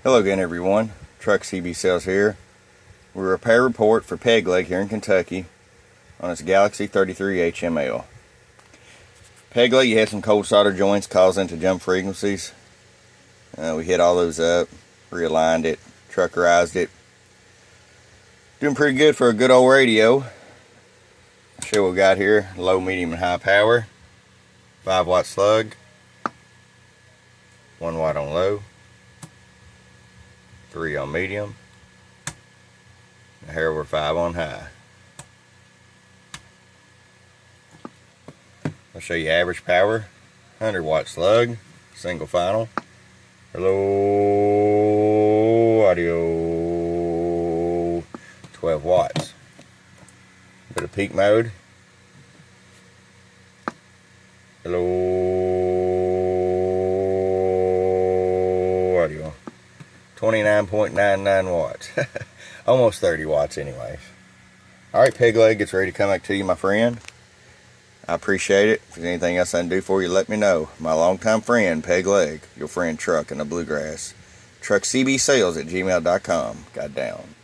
Hello again, everyone. Truck CB Sales here. We're a repair report for Pegleg here in Kentucky on its Galaxy 33 HML. Pegleg, you had some cold solder joints causing it to jump frequencies. We hit all those up, realigned it, truckerized it. Doing pretty good for a good old radio. I'll show you what we got here: low, medium, and high power. 5-watt slug, 1 watt on low, 3 on medium, and here we're 5 on high. I'll show you average power. 100-watt slug, single final. Hello audio, 12 watts. Bit of peak mode. Hello audio, 29.99 watts. Almost 30 watts anyways. Alright, Pegleg gets ready to come back to you, my friend. I appreciate it. If there's anything else I can do for you, let me know. My longtime friend, Pegleg, your friend Truck in the Bluegrass. TruckCBSales@gmail.com. Got down.